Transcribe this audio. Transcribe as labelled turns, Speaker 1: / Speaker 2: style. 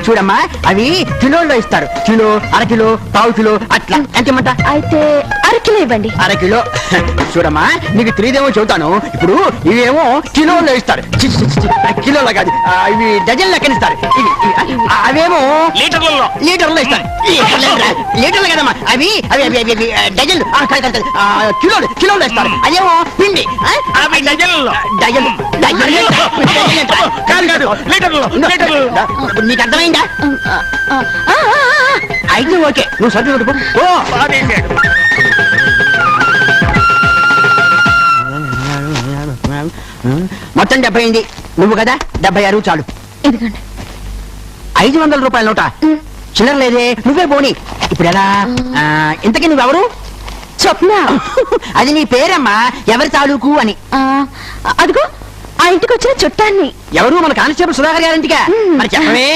Speaker 1: చూడమ్మా, అవి కిలోల్లో ఇస్తారు. కిలో, అరకిలో, పావు కిలో అట్లా. ఎంతమంట?
Speaker 2: అయితే అరకిలో ఇవ్వండి.
Speaker 1: అరకిలో. చూడమ్మా, నీకు తెలియదేమో చెబుతాను. ఇప్పుడు ఇవేమో కిలోల్లో ఇస్తారు. కిలోలో కాదు, ఇవి డజన్ లెక్కన ఇస్తారు. అవేమో లీటర్లో ఇస్తారు. లీటర్లు కదమ్మా, అవి అవి అవి అవి డజన్లు. కిలోలో ఇస్తారు. అదేమో పిండి. డజన్ నీకు అర్థమైందా? అయితే ఓకే, నువ్వు సర్టిఫికెట్ మొత్తం 70 అయింది. నువ్వు కదా 76 చాలు.
Speaker 2: ఎందుకండి
Speaker 1: 500 రూపాయల నోట చిల్లర లేదే. నువ్వే పోనీ. ఇప్పుడు ఎలా? ఇంతకీ నువ్వెవరు?
Speaker 2: స్వప్న.
Speaker 1: అది నీ పేరమ్మా. ఎవరి తాలూకు అని?
Speaker 2: అదిగో ఆ ఇంటికి వచ్చిన చుట్టాన్ని.
Speaker 1: ఎవరు? మన కానిస్టేబుల్ సుధాకర్ గారింటిగా? మరి చెప్పవే.